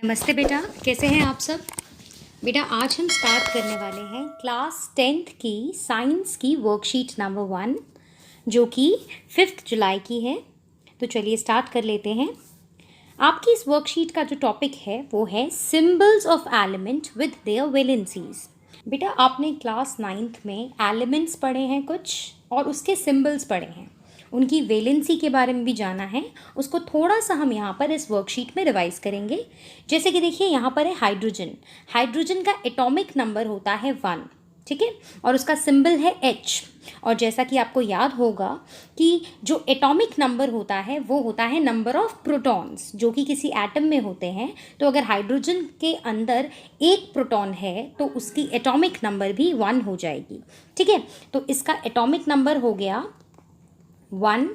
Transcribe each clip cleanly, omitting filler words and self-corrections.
नमस्ते बेटा, कैसे हैं आप सब। बेटा आज हम स्टार्ट करने वाले हैं क्लास 10th की साइंस की वर्कशीट नंबर 1 जो कि 5 जुलाई की है। तो चलिए स्टार्ट कर लेते हैं। आपकी इस वर्कशीट का जो टॉपिक है वो है symbols of element with their valencies. बेटा आपने क्लास 9th में एलिमेंट्स पढ़े हैं कुछ और उसके सिंबल्स पढ़े हैं, उनकी वैलेंसी के बारे में भी जाना है। उसको थोड़ा सा हम यहाँ पर इस वर्कशीट में रिवाइज करेंगे। जैसे कि देखिए यहाँ पर है हाइड्रोजन। हाइड्रोजन का एटॉमिक नंबर होता है 1, ठीक है, और उसका सिंबल है H। और जैसा कि आपको याद होगा कि जो एटॉमिक नंबर होता है वो होता है नंबर ऑफ प्रोटॉन्स जो कि किसी एटम में होते हैं। तो अगर हाइड्रोजन के अंदर एक प्रोटॉन है तो उसकी एटॉमिक नंबर भी 1 हो जाएगी, ठीक है। तो इसका एटॉमिक नंबर हो गया 1,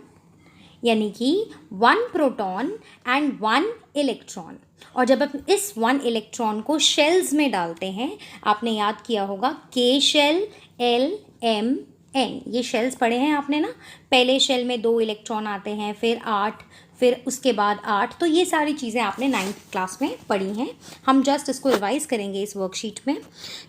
यानी कि 1 प्रोटॉन एंड 1 इलेक्ट्रॉन। और जब आप इस 1 इलेक्ट्रॉन को शेल्स में डालते हैं, आपने याद किया होगा K shell, L, M, N, ये शेल्स पढ़े हैं आपने ना। पहले शेल में 2 इलेक्ट्रॉन आते हैं, फिर 8, फिर उसके बाद 8। तो ये सारी चीज़ें आपने 9th क्लास में पढ़ी हैं। हम जस्ट इसको रिवाइज करेंगे इस वर्कशीट में।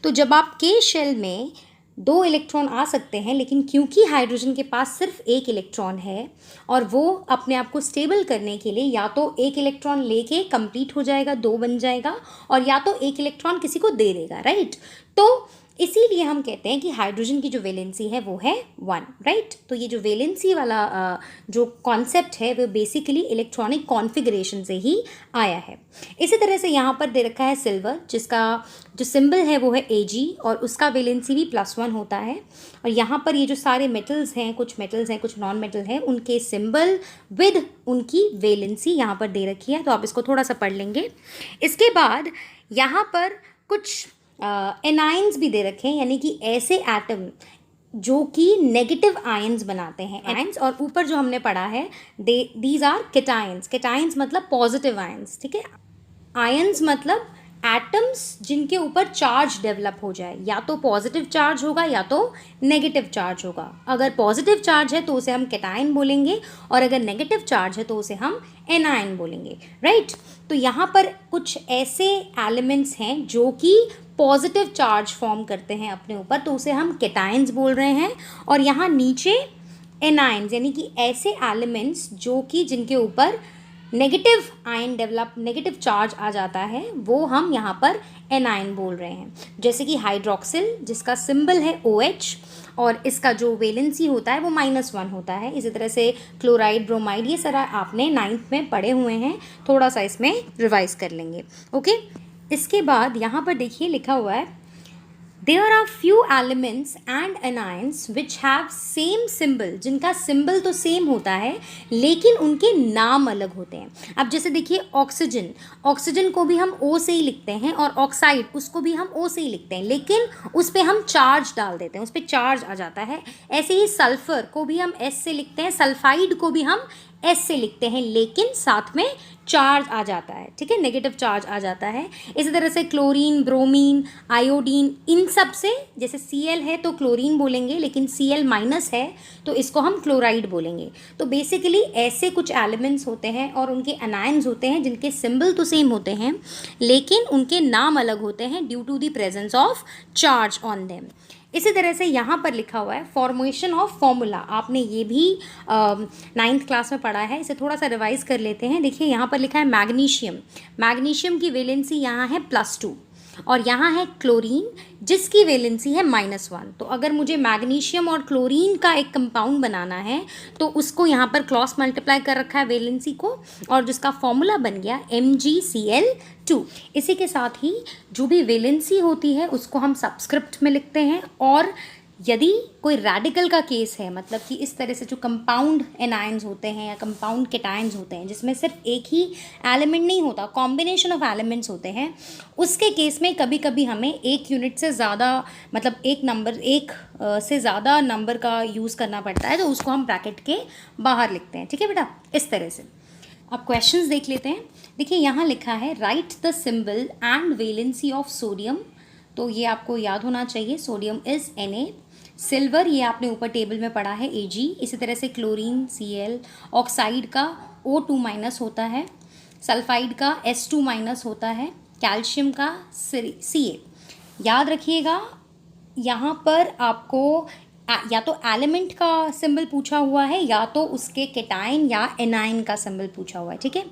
तो जब आप K शेल में 2 इलेक्ट्रॉन आ सकते हैं, लेकिन क्योंकि हाइड्रोजन के पास सिर्फ 1 इलेक्ट्रॉन है और वो अपने आप को स्टेबल करने के लिए या तो 1 इलेक्ट्रॉन लेके कंप्लीट हो जाएगा, 2 बन जाएगा, और या तो 1 इलेक्ट्रॉन किसी को दे देगा, राइट। तो इसीलिए हम कहते हैं कि हाइड्रोजन की जो वैलेंसी है वो है 1, राइट। तो ये जो वैलेंसी वाला जो कॉन्सेप्ट है वो बेसिकली इलेक्ट्रॉनिक कॉन्फ़िगरेशन से ही आया है। इसी तरह से यहाँ पर दे रखा है सिल्वर, जिसका जो सिंबल है वो है Ag और उसका वैलेंसी भी +1 होता है। और यहाँ पर ये जो सारे मेटल्स हैं, कुछ मेटल्स हैं कुछ नॉन मेटल हैं, उनके सिंबल विद उनकी वैलेंसी यहाँ पर दे रखी है। तो आप इसको थोड़ा सा पढ़ लेंगे। इसके बाद यहाँ पर कुछ एनाइंस भी दे रखे हैं, यानी कि ऐसे एटम जो कि नेगेटिव आयंस बनाते हैं, आयंस। और ऊपर जो हमने पढ़ा है दीज आर केटायंस। केटायंस मतलब पॉजिटिव आयंस, ठीक है। आयंस मतलब एटम्स जिनके ऊपर चार्ज डेवलप हो जाए, या तो पॉजिटिव चार्ज होगा या तो नेगेटिव चार्ज होगा। अगर पॉजिटिव चार्ज है तो उसे हम केटायन बोलेंगे, और अगर नेगेटिव चार्ज है तो उसे हम एनायन बोलेंगे, राइट। तो यहाँ पर कुछ ऐसे एलिमेंट्स हैं जो कि पॉजिटिव चार्ज फॉर्म करते हैं अपने ऊपर, तो उसे हम केटायंस बोल रहे हैं। और यहाँ नीचे एनायंस, यानी कि ऐसे एलिमेंट्स जो कि जिनके ऊपर negative ion develop, negative charge आ जाता है, वो हम यहाँ पर एनायन बोल रहे हैं। जैसे कि हाइड्रोक्सिल, जिसका सिंबल है OH और इसका जो वैलेंसी होता है वो -1 होता है। इसी तरह से क्लोराइड, ब्रोमाइड, ये सारा आपने 9th में पढ़े हुए हैं। थोड़ा सा इसमें रिवाइज कर लेंगे, ओके। इसके बाद यहाँ पर देखिए लिखा हुआ है There are few elements and anions which have same symbol, जिनका सिंबल तो सेम होता है लेकिन उनके नाम अलग होते हैं। अब जैसे देखिए ऑक्सीजन, ऑक्सीजन को भी हम O से ही लिखते हैं, और ऑक्साइड उसको भी हम O से ही लिखते हैं, लेकिन उस पर हम चार्ज डाल देते हैं, उस पर चार्ज आ जाता है। ऐसे ही सल्फर को भी हम S से लिखते हैं, सल्फाइड को भी हम S से लिखते हैं, लेकिन साथ में चार्ज आ जाता है, ठीक है, नेगेटिव चार्ज आ जाता है। इसी तरह से क्लोरीन, ब्रोमीन, आयोडीन, इन सब से जैसे Cl है तो क्लोरीन बोलेंगे, लेकिन Cl- है तो इसको हम क्लोराइड बोलेंगे। तो बेसिकली ऐसे कुछ एलिमेंट्स होते हैं और उनके अनायंस होते हैं जिनके सिंबल तो सेम होते हैं लेकिन उनके नाम अलग होते हैं due to the presence of charge on them. इसी तरह से यहाँ पर लिखा हुआ है फॉर्मेशन ऑफ फॉर्मूला। आपने ये भी 9th क्लास में पढ़ा है, इसे थोड़ा सा रिवाइज कर लेते हैं। देखिए यहाँ पर लिखा है मैग्नीशियम। मैग्नीशियम की वैलेंसी यहाँ है +2, और यहाँ है क्लोरीन जिसकी वैलेंसी है -1। तो अगर मुझे मैग्नीशियम और क्लोरीन का एक कंपाउंड बनाना है तो उसको यहाँ पर क्रॉस मल्टीप्लाई कर रखा है वैलेंसी को, और जिसका फॉर्मूला बन गया MgCl2। इसी के साथ ही जो भी वैलेंसी होती है उसको हम सबस्क्रिप्ट में लिखते हैं। और यदि कोई रेडिकल का केस है, मतलब कि इस तरह से जो कंपाउंड एनायंस होते हैं या कंपाउंड केटायंस होते हैं जिसमें सिर्फ एक ही एलिमेंट नहीं होता, कॉम्बिनेशन ऑफ एलिमेंट्स होते हैं, उसके केस में कभी कभी हमें एक यूनिट से ज़्यादा, मतलब एक से ज़्यादा नंबर का यूज़ करना पड़ता है, तो उसको हम ब्रैकेट के बाहर लिखते हैं, ठीक है बेटा, इस तरह से। अब क्वेश्चंस देख लेते हैं। देखिए यहाँ लिखा है right the symbol and valency of sodium. तो ये आपको याद होना चाहिए, सोडियम इज़ Na। सिल्वर ये आपने ऊपर टेबल में पढ़ा है Ag। इसी तरह से क्लोरीन Cl, ऑक्साइड का O2- होता है। सल्फाइड का S2 माइनस होता है, कैल्शियम का Ca। याद रखिएगा यहाँ पर आपको या तो एलिमेंट का सिंबल पूछा हुआ है या तो उसके केटाइन या एनाइन का सिंबल पूछा हुआ है, ठीक है।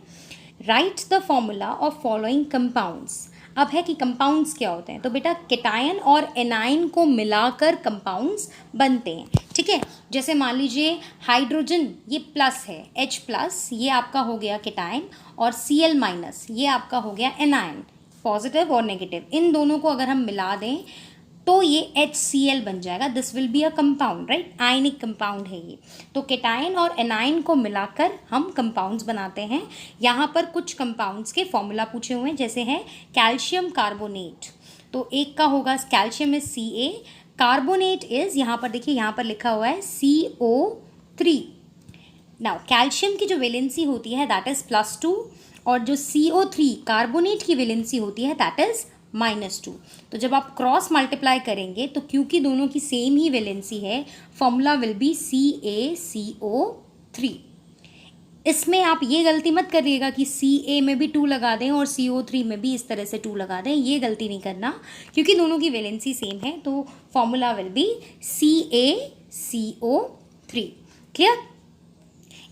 Right the formula of following compounds. अब है कि कंपाउंड्स क्या होते हैं, तो बेटा केटायन और एनाइन को मिलाकर कंपाउंड्स बनते हैं, ठीक है। जैसे मान लीजिए हाइड्रोजन ये प्लस है, H प्लस ये आपका हो गया केटायन, और Cl माइनस ये आपका हो गया एनाइन, पॉजिटिव और नेगेटिव। इन दोनों को अगर हम मिला दें तो ये HCl बन जाएगा। This will be a compound, right, ionic compound है ये। तो केटायन और एनाइन को मिलाकर हम कंपाउंड्स बनाते हैं। यहाँ पर कुछ कंपाउंड्स के फॉर्मूला पूछे हुए हैं, जैसे हैं कैल्शियम कार्बोनेट, तो एक का होगा calcium is Ca, carbonate is, यहाँ पर देखिए यहाँ पर लिखा हुआ है CO3। नाउ कैल्शियम की जो वैलेंसी होती है दैट इज +2, और जो CO3 कार्बोनेट की वैलेंसी होती है दैट इज -2। तो जब आप क्रॉस मल्टीप्लाई करेंगे तो क्योंकि दोनों की सेम ही वैलेंसी है, फॉर्मूला विल बी CaCO3। इसमें आप ये गलती मत करिएगा कि Ca में भी 2 लगा दें और CO3 में भी इस तरह से 2 लगा दें, ये गलती नहीं करना, क्योंकि दोनों की वैलेंसी सेम है। तो formula will B CaCO3। Clear.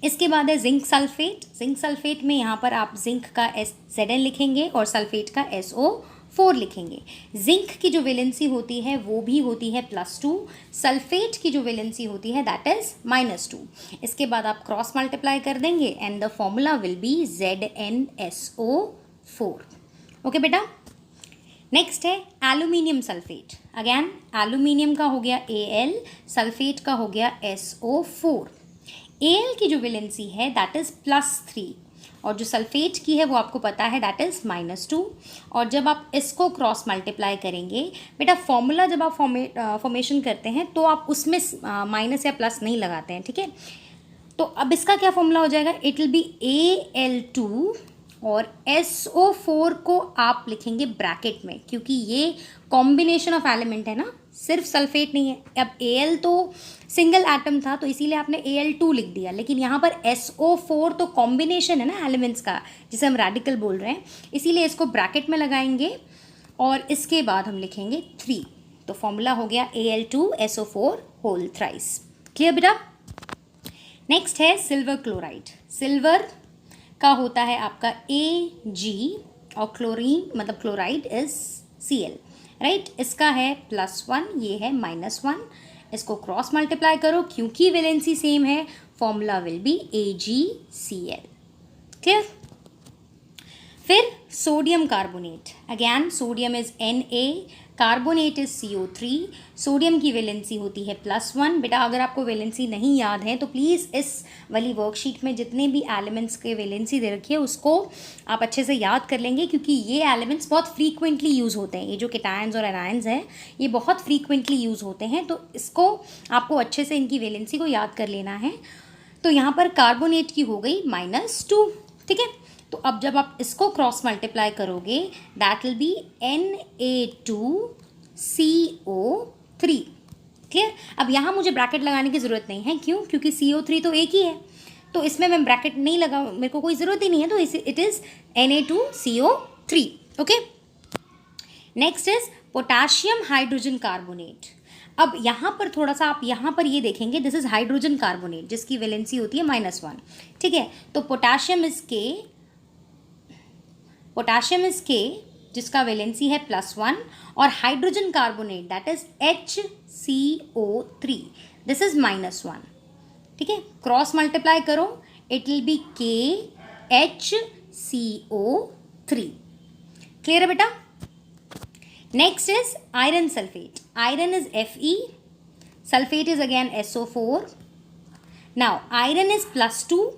इसके बाद है जिंक सल्फेट। जिंक सल्फेट में यहाँ पर आप जिंक का Zn लिखेंगे और सल्फेट का SO4 लिखेंगे। जिंक की जो वैलेंसी होती है वो भी होती है +2, सल्फेट की जो वैलेंसी होती है दैट इज -2। इसके बाद आप क्रॉस मल्टीप्लाई कर देंगे and the formula will B ZnSO4। Okay बेटा। नेक्स्ट है एल्यूमिनियम सल्फेट। अगेन एल्यूमिनियम का हो गया Al, सल्फेट का हो गया SO4। Al की जो वैलेंसी है दैट इज +3, और जो सल्फेट की है वो आपको पता है दैट इज़ -2। और जब आप इसको क्रॉस मल्टीप्लाई करेंगे बेटा, फॉर्मूला जब आप फॉर्मेशन करते हैं तो आप उसमें माइनस या प्लस नहीं लगाते हैं, ठीक है। तो अब इसका क्या फॉर्मूला हो जाएगा, इट विल बी Al2 और SO4 को आप लिखेंगे ब्रैकेट में, क्योंकि ये कॉम्बिनेशन ऑफ एलिमेंट है ना, सिर्फ सल्फेट नहीं है। अब Al तो सिंगल एटम था तो इसीलिए आपने Al2 लिख दिया, लेकिन यहाँ पर SO4 तो कॉम्बिनेशन है ना एलिमेंट्स का, जिसे हम रेडिकल बोल रहे हैं, इसीलिए इसको ब्रैकेट में लगाएंगे और इसके बाद हम लिखेंगे 3। तो फॉर्मूला हो गया Al2SO4 होल थ्राइस। क्लियर बेटा। नेक्स्ट है सिल्वर क्लोराइड। सिल्वर का होता है आपका Ag और क्लोरीन मतलब क्लोराइड इज Cl, राइट। इसका है +1, ये है -1। इसको क्रॉस मल्टीप्लाई करो, क्योंकि वैलेंसी सेम है, formula will be AgCl। Clear. फिर sodium carbonate. Again sodium is Na, carbonate is CO3। Sodium की वैलेंसी होती है +1। बेटा अगर आपको वैलेंसी नहीं याद है तो प्लीज़ इस वाली वर्कशीट में जितने भी एलिमेंट्स के वैलेंसी दे रखी है उसको आप अच्छे से याद कर लेंगे, क्योंकि ये एलिमेंट्स बहुत फ्रीक्वेंटली यूज़ होते हैं। ये जो केटायंस और एनायंस हैं ये बहुत फ्रीक्वेंटली यूज़ होते हैं, तो इसको आपको अच्छे से इनकी वैलेंसी को याद कर लेना है। तो यहाँ पर कार्बोनेट की हो गई -2, ठीक है। तो अब जब आप इसको क्रॉस मल्टीप्लाई करोगे that will be Na2CO3। Clear. अब यहाँ मुझे ब्रैकेट लगाने की ज़रूरत नहीं है, क्यों, क्योंकि CO3 तो एक ही है, तो इसमें मैं ब्रैकेट नहीं लगा, मेरे को कोई ज़रूरत ही नहीं है, तो it is Na2CO3। Okay. Next is potassium hydrogen carbonate. अब यहाँ पर थोड़ा सा आप यहाँ पर ये देखेंगे, दिस इज हाइड्रोजन कार्बोनेट जिसकी वैलेंसी होती है -1, ठीक है। तो पोटाशियम इज K जिसका वैलेंसी है +1, और hydrogen carbonate that is HCO3, this is -1, ठीक है। क्रॉस मल्टीप्लाई करो, it will be KHCO3। Clear है बेटा। Next is iron sulphate. Iron is Fe, sulphate is again SO4। Now iron is +2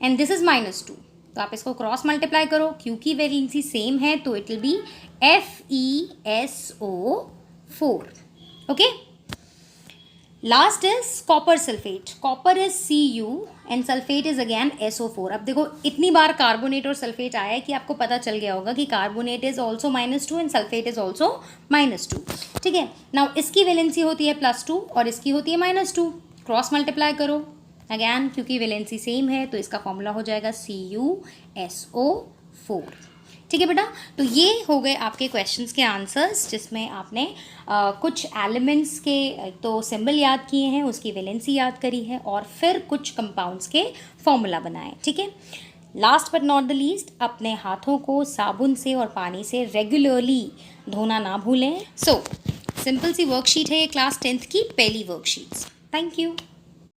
and this is -2, तो आप इसको cross multiply करो, क्योंकि वैलेंसी सेम है तो it will be FeSO4। Okay. Last is copper sulphate. Copper is Cu and sulphate is again SO4। अब देखो इतनी बार कार्बोनेट और सल्फेट आया है कि आपको पता चल गया होगा कि carbonate is also -2 and sulphate is also -2, ठीक है। नाउ इसकी वैलेंसी होती है +2 और इसकी होती है -2, क्रॉस मल्टीप्लाई करो अगैन क्योंकि वैलेंसी सेम है तो इसका फॉर्मूला हो जाएगा CuSO4। ठीक है बेटा, तो ये हो गए आपके क्वेश्चंस के आंसर्स, जिसमें आपने कुछ एलिमेंट्स के तो सिंबल याद किए हैं, उसकी वैलेंसी याद करी है, और फिर कुछ कंपाउंड्स के फॉर्मूला बनाए। ठीक है, last but not the least, अपने हाथों को साबुन से और पानी से रेगुलरली धोना ना भूलें। सो सिंपल सी वर्कशीट है ये क्लास 10th की पहली वर्कशीट्स। Thank you.